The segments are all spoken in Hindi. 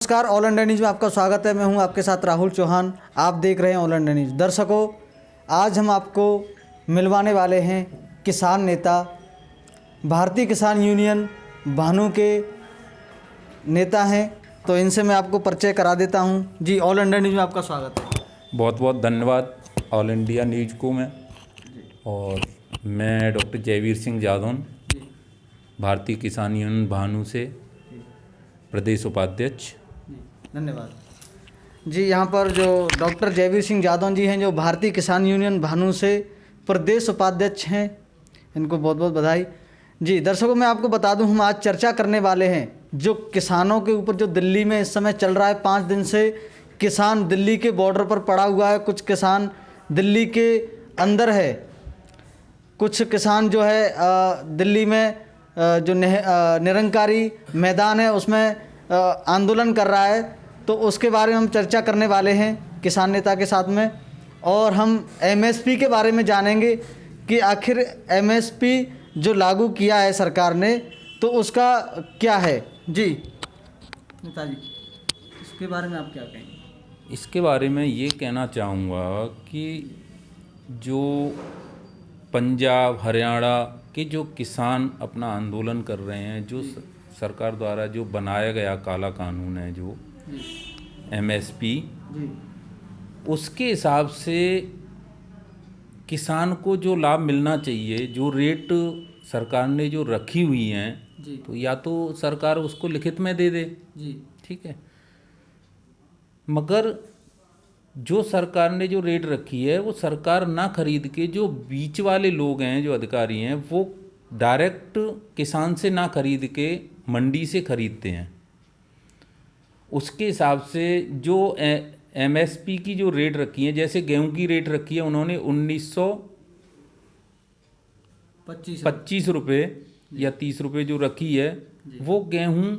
नमस्कार, ऑल इंडिया न्यूज़ में आपका स्वागत है। मैं हूं आपके साथ राहुल चौहान। आप देख रहे हैं ऑल इंडिया न्यूज़। दर्शकों, आज हम आपको मिलवाने वाले हैं किसान नेता, भारतीय किसान यूनियन भानु के नेता हैं। तो इनसे मैं आपको परिचय करा देता हूं। जी, ऑल इंडिया न्यूज़ में आपका स्वागत है। बहुत बहुत धन्यवाद ऑल इंडिया न्यूज को और मैं डॉक्टर जयवीर सिंह जादौन, भारतीय किसान यूनियन भानु से प्रदेश उपाध्यक्ष। धन्यवाद जी। यहाँ पर जो डॉक्टर जयवीर सिंह जादौन जी हैं, जो भारतीय किसान यूनियन भानु से प्रदेश उपाध्यक्ष हैं, इनको बहुत बहुत बधाई जी। दर्शकों, मैं आपको बता दूं, हम आज चर्चा करने वाले हैं जो किसानों के ऊपर जो दिल्ली में इस समय चल रहा है। 5 दिन से किसान दिल्ली के बॉर्डर पर पड़ा हुआ है, कुछ किसान दिल्ली के अंदर है, कुछ किसान जो है दिल्ली में जो निरंकारी मैदान है उसमें आंदोलन कर रहा है। तो उसके बारे में हम चर्चा करने वाले हैं किसान नेता के साथ में, और हम एमएसपी के बारे में जानेंगे कि आखिर एमएसपी जो लागू किया है सरकार ने, तो उसका क्या है जी। नेताजी, इसके बारे में आप क्या कहेंगे? इसके बारे में ये कहना चाहूँगा कि जो पंजाब हरियाणा के जो किसान अपना आंदोलन कर रहे हैं, जो सरकार द्वारा जो बनाया गया काला कानून है, जो एमएसपी, उसके हिसाब से किसान को जो लाभ मिलना चाहिए, जो रेट सरकार ने जो रखी हुई हैं, तो या तो सरकार उसको लिखित में दे दे जी, ठीक है। मगर जो सरकार ने जो रेट रखी है वो सरकार ना खरीद के, जो बीच वाले लोग हैं, जो अधिकारी हैं, वो डायरेक्ट किसान से ना खरीद के मंडी से खरीदते हैं। उसके हिसाब से जो एमएसपी की जो रेट रखी है, जैसे गेहूं की रेट रखी है उन्होंने 1925 रुपये या 30 रुपये जो रखी है, वो गेहूं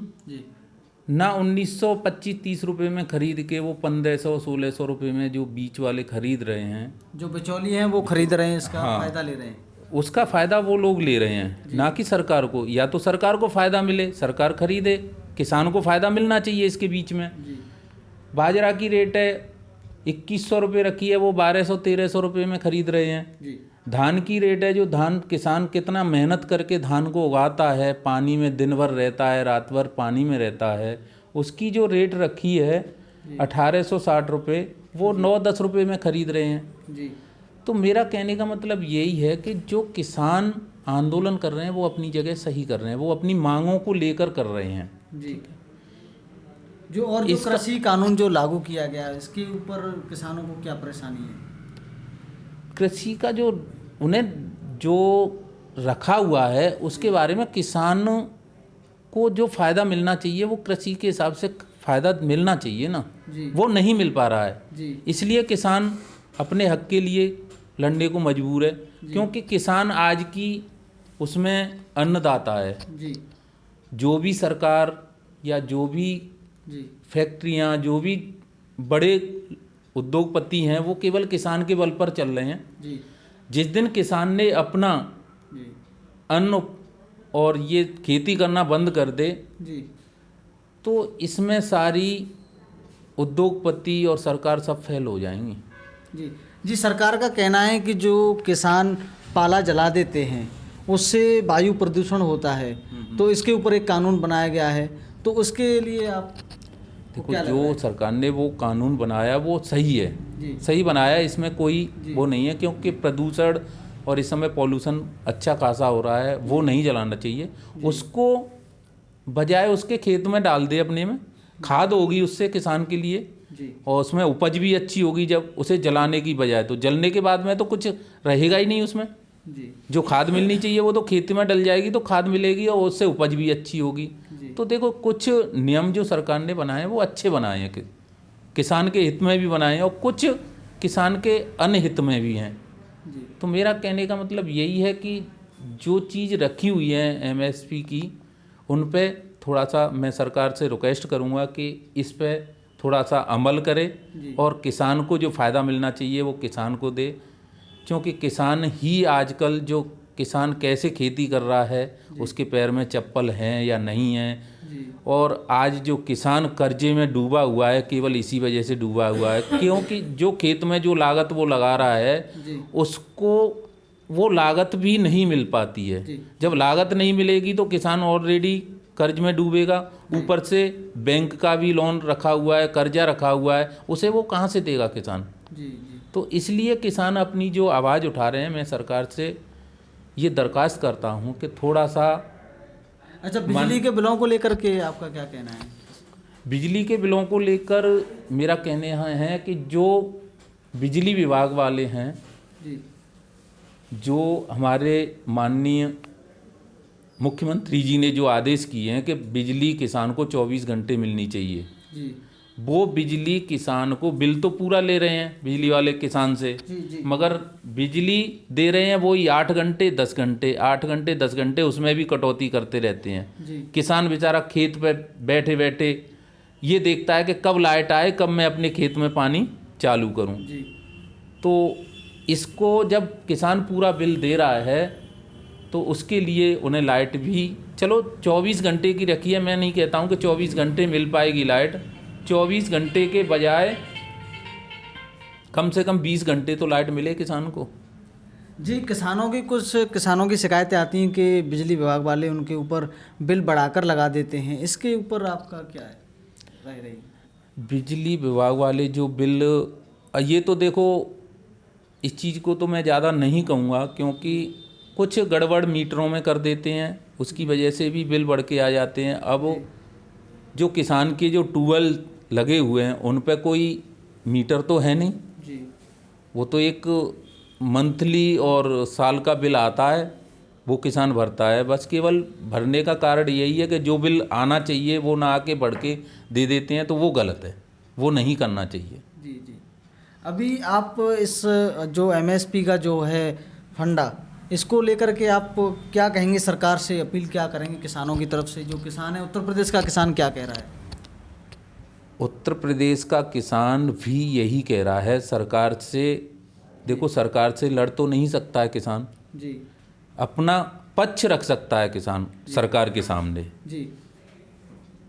ना 1925-30 रुपये में खरीद के वो 1500-1600 रुपये में जो बीच वाले खरीद रहे हैं, जो बिचौली हैं, वो खरीद रहे हैं, इसका फ़ायदा ले रहे हैं। उसका फ़ायदा वो लोग ले रहे हैं, ना कि सरकार को। या तो सरकार को फ़ायदा मिले, सरकार खरीदे, किसान को फ़ायदा मिलना चाहिए इसके बीच में। बाजरा की रेट है 2100 रुपये रखी है, वो 1200-1300 रुपये में खरीद रहे हैं। धान की रेट है, जो धान किसान कितना मेहनत करके धान को उगाता है, पानी में दिन भर रहता है, रात भर पानी में रहता है, उसकी जो रेट रखी है 1860 रुपये, वो 9-10 रुपये में खरीद रहे हैं। तो मेरा कहने का मतलब यही है कि जो किसान आंदोलन कर रहे हैं वो अपनी जगह सही कर रहे हैं, वो अपनी मांगों को लेकर कर रहे हैं जी। जो कृषि कानून जो लागू किया गया है, इसके ऊपर किसानों को क्या परेशानी है? कृषि का जो उन्हें जो रखा हुआ है उसके बारे में किसान को जो फ़ायदा मिलना चाहिए वो कृषि के हिसाब से फ़ायदा मिलना चाहिए ना, वो नहीं मिल पा रहा है। इसलिए किसान अपने हक के लिए लड़ने को मजबूर है, क्योंकि किसान आज की उसमें अन्नदाता है। जो भी सरकार या जो भी फैक्ट्रियां, जो भी बड़े उद्योगपति हैं, वो केवल किसान के बल पर चल रहे हैं। जिस दिन किसान ने अपना अन्न और ये खेती करना बंद कर दे, तो इसमें सारी उद्योगपति और सरकार सब फेल हो जाएंगी जी। सरकार का कहना है कि जो किसान पाला जला देते हैं उससे वायु प्रदूषण होता है, तो इसके ऊपर एक कानून बनाया गया है। तो उसके लिए आप देखो, जो सरकार ने वो कानून बनाया वो सही है, सही बनाया, इसमें कोई वो नहीं है, क्योंकि प्रदूषण और इस समय पॉल्यूशन अच्छा खासा हो रहा है, वो नहीं जलाना चाहिए। उसको बजाय उसके खेत में डाल दे, अपने में खाद होगी उससे किसान के लिए, और उसमें उपज भी अच्छी होगी जब उसे जलाने की बजाय। तो जलने के बाद में तो कुछ रहेगा ही नहीं उसमें। जो खाद मिलनी चाहिए वो तो खेती में डल जाएगी, तो खाद मिलेगी और उससे उपज भी अच्छी होगी। तो देखो, कुछ नियम जो सरकार ने बनाए हैं वो अच्छे बनाए हैं, किसान के हित में भी बनाए हैं, और कुछ किसान के अनहित में भी हैं। तो मेरा कहने का मतलब यही है कि जो चीज़ रखी हुई है एमएसपी की, उन पे थोड़ा सा मैं सरकार से रिक्वेस्ट करूँगा कि इस पे थोड़ा सा अमल करे, और किसान को जो फ़ायदा मिलना चाहिए वो किसान को दे, क्योंकि किसान ही आजकल जो किसान कैसे खेती कर रहा है, उसके पैर में चप्पल हैं या नहीं है। और आज जो किसान कर्जे में डूबा हुआ है, केवल इसी वजह से डूबा हुआ है क्योंकि जो खेत में जो लागत वो लगा रहा है उसको वो लागत भी नहीं मिल पाती है। जब लागत नहीं मिलेगी तो किसान ऑलरेडी कर्ज में डूबेगा, ऊपर से बैंक का भी लोन रखा हुआ है, कर्जा रखा हुआ है, उसे वो कहाँ से देगा किसान। तो इसलिए किसान अपनी जो आवाज़ उठा रहे हैं, मैं सरकार से ये दरख्वास्त करता हूँ कि थोड़ा सा। अच्छा, बिजली के बिलों को लेकर के आपका क्या कहना है? बिजली के बिलों को लेकर मेरा कहने है कि जो बिजली विभाग वाले हैं, जो हमारे माननीय मुख्यमंत्री जी ने जो आदेश किए हैं कि बिजली किसान को 24 घंटे मिलनी चाहिए, वो बिजली किसान को बिल तो पूरा ले रहे हैं बिजली वाले किसान से, मगर बिजली दे रहे हैं वही 8 घंटे 10 घंटे 8 घंटे 10 घंटे, उसमें भी कटौती करते रहते हैं। किसान बेचारा खेत पे बैठे बैठे ये देखता है कि कब लाइट आए, कब मैं अपने खेत में पानी चालू करूं। तो इसको जब किसान पूरा बिल दे रहा है तो उसके लिए उन्हें लाइट भी चलो 24 घंटे की रखी है। मैं नहीं कहता हूं कि 24 घंटे मिल पाएगी लाइट, 24 घंटे के बजाय कम से कम 20 घंटे तो लाइट मिले किसान को। जी, कुछ किसानों की शिकायतें आती हैं कि बिजली विभाग वाले उनके ऊपर बिल बढ़ाकर लगा देते हैं, इसके ऊपर आपका क्या है राय रही? बिजली विभाग वाले जो बिल, ये तो देखो इस चीज़ को तो मैं ज़्यादा नहीं कहूँगा क्योंकि कुछ गड़बड़ मीटरों में कर देते हैं, उसकी वजह से भी बिल बढ़ के आ जाते हैं। अब जो किसान के जो ट्यूबवेल लगे हुए हैं उन पर कोई मीटर तो है नहीं जी, वो तो एक मंथली और साल का बिल आता है, वो किसान भरता है। बस केवल भरने का कारण यही है कि जो बिल आना चाहिए वो ना आके बढ़ के दे देते हैं, तो वो गलत है, वो नहीं करना चाहिए। जी। अभी आप इस जो एमएसपी का जो है फंडा, इसको लेकर के आप क्या कहेंगे? सरकार से अपील क्या करेंगे किसानों की तरफ से? जो किसान है, उत्तर प्रदेश का किसान क्या कह रहा है? उत्तर प्रदेश का किसान भी यही कह रहा है सरकार से। देखो, सरकार से लड़ तो नहीं सकता है किसान जी, अपना पक्ष रख सकता है किसान सरकार के सामने जी।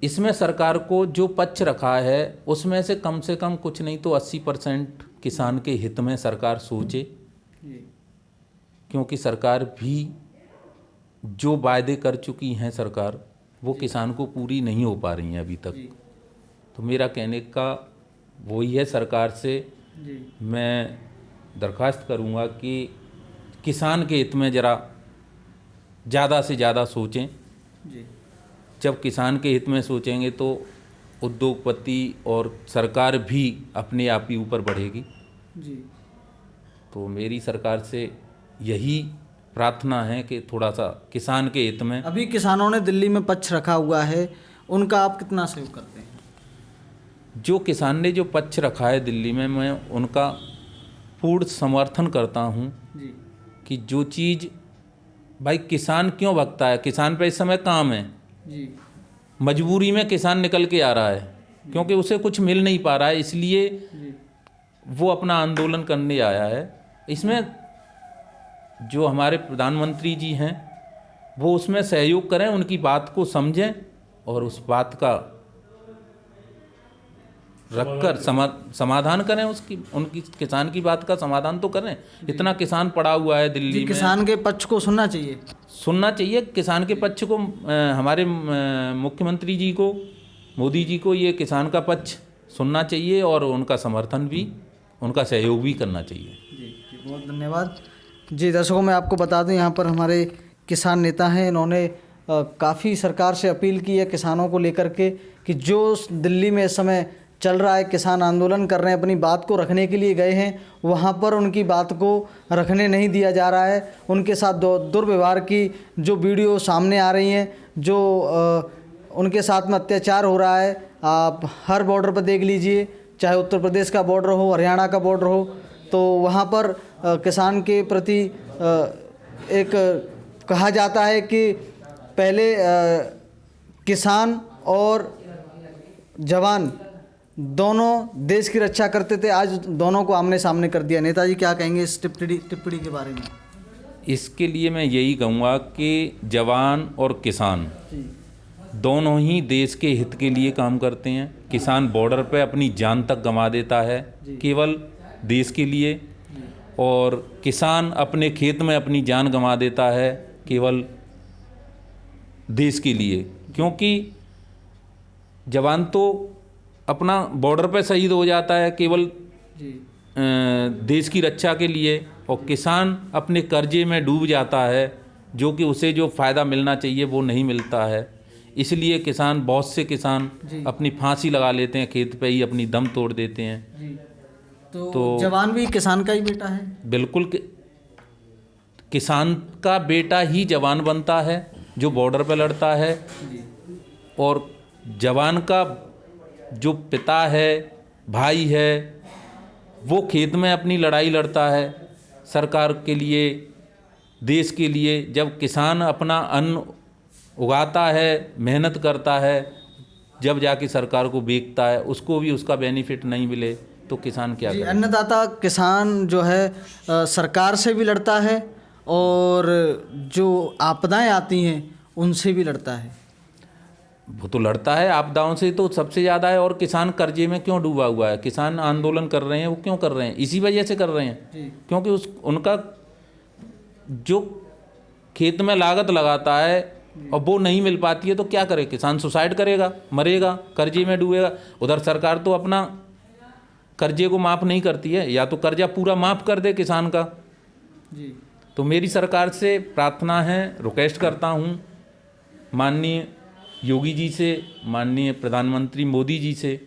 इसमें सरकार को जो पक्ष रखा है उसमें से कम कुछ नहीं तो 80% किसान के हित में सरकार सोचे, क्योंकि सरकार भी जो वायदे कर चुकी हैं सरकार, वो किसान को पूरी नहीं हो पा रही हैं अभी तक। तो मेरा कहने का वही है, सरकार से मैं दरख्वास्त करूंगा कि किसान के हित में ज़रा ज़्यादा से ज़्यादा सोचें जी। जब किसान के हित में सोचेंगे तो उद्योगपति और सरकार भी अपने आप ही ऊपर बढ़ेगी जी। तो मेरी सरकार से यही प्रार्थना है कि थोड़ा सा किसान के हित में। अभी किसानों ने दिल्ली में पक्ष रखा हुआ है, उनका आप कितना सहयोग करते हैं? जो किसान ने जो पक्ष रखा है दिल्ली में, मैं उनका पूर्ण समर्थन करता हूं जी। कि जो चीज़ भाई किसान क्यों भगता है, किसान पे इस समय काम है जी। मजबूरी में किसान निकल के आ रहा है क्योंकि उसे कुछ मिल नहीं पा रहा है, इसलिए वो अपना आंदोलन करने आया है। इसमें जो हमारे प्रधानमंत्री जी हैं वो उसमें सहयोग करें, उनकी बात को समझें और उस बात का रखकर समाधान करें, उनकी किसान की बात का समाधान तो करें। इतना किसान पड़ा हुआ है दिल्ली में, किसान के पक्ष को सुनना चाहिए किसान के पक्ष को। हमारे मुख्यमंत्री जी को, मोदी जी को ये किसान का पक्ष सुनना चाहिए और उनका समर्थन भी, उनका सहयोग भी करना चाहिए जी। बहुत धन्यवाद जी। दर्शकों, मैं आपको बता दूं, यहाँ पर हमारे किसान नेता हैं, इन्होंने काफ़ी सरकार से अपील की है किसानों को लेकर के कि जो दिल्ली में इस समय चल रहा है, किसान आंदोलन कर रहे हैं, अपनी बात को रखने के लिए गए हैं, वहाँ पर उनकी बात को रखने नहीं दिया जा रहा है। उनके साथ दुर्व्यवहार की जो वीडियो सामने आ रही हैं, जो उनके साथ में अत्याचार हो रहा है, आप हर बॉर्डर पर देख लीजिए, चाहे उत्तर प्रदेश का बॉर्डर हो, हरियाणा का बॉर्डर हो, तो वहाँ पर किसान के प्रति एक कहा जाता है कि पहले किसान और जवान दोनों देश की रक्षा करते थे, आज दोनों को आमने सामने कर दिया। नेताजी क्या कहेंगे इस टिप्पणी के बारे में? इसके लिए मैं यही कहूँगा कि जवान और किसान दोनों ही देश के हित के लिए काम करते हैं। किसान बॉर्डर पे अपनी जान तक गंवा देता है केवल देश के लिए, और किसान अपने खेत में अपनी जान गंवा देता है केवल देश के लिए, क्योंकि जवान तो अपना बॉर्डर पे शहीद हो जाता है केवल देश की रक्षा के लिए, और किसान अपने कर्जे में डूब जाता है, जो कि उसे जो फ़ायदा मिलना चाहिए वो नहीं मिलता है। इसलिए किसान, बहुत से किसान अपनी फांसी लगा लेते हैं, खेत पे ही अपनी दम तोड़ देते हैं। तो जवान भी किसान का ही बेटा है? बिल्कुल, किसान का बेटा ही जवान बनता है जो बॉर्डर पे लड़ता है, और जवान का जो पिता है, भाई है, वो खेत में अपनी लड़ाई लड़ता है सरकार के लिए, देश के लिए। जब किसान अपना अन्न उगाता है, मेहनत करता है, जब जाके सरकार को बेचता है, उसको भी उसका बेनिफिट नहीं मिले तो किसान क्या करे? अन्नदाता किसान जो है सरकार से भी लड़ता है, और जो आपदाएं आती हैं उनसे भी लड़ता है। वो तो लड़ता है, आपदाओं से तो सबसे ज़्यादा है। और किसान कर्जे में क्यों डूबा हुआ है? किसान आंदोलन कर रहे हैं, वो क्यों कर रहे हैं? इसी वजह से कर रहे हैं क्योंकि उनका जो खेत में लागत लगाता है और वो नहीं मिल पाती है, तो क्या करे? किसान सुसाइड करेगा, मरेगा, कर्जे में डूबेगा। उधर सरकार तो अपना कर्जे को माफ़ नहीं करती है, या तो कर्जा पूरा माफ़ कर दे किसान का। तो मेरी सरकार से प्रार्थना है, रिक्वेस्ट करता हूँ माननीय योगी जी से, माननीय प्रधानमंत्री मोदी जी से,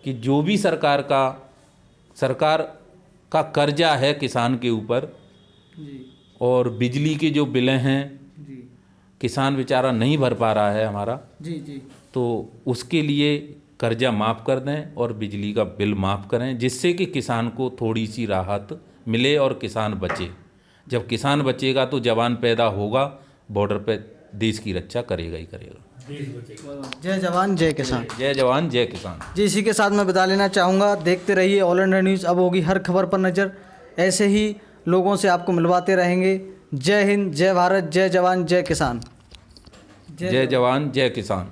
कि जो भी सरकार का कर्जा है किसान के ऊपर, और बिजली के जो बिलें हैं किसान बेचारा नहीं भर पा रहा है हमारा, तो उसके लिए कर्जा माफ़ कर दें और बिजली का बिल माफ़ करें, जिससे कि किसान को थोड़ी सी राहत मिले और किसान बचे। जब किसान बचेगा तो जवान पैदा होगा, बॉर्डर पे देश की रक्षा करेगा ही करेगा। जय जवान जय किसान। जय जवान जय किसान। जी, इसी के साथ मैं बता लेना चाहूँगा, देखते रहिए ऑल इंडिया न्यूज़। अब होगी हर खबर पर नज़र, ऐसे ही लोगों से आपको मिलवाते रहेंगे। जय हिंद, जय भारत, जय जवान जय किसान। जय जवान जय किसान।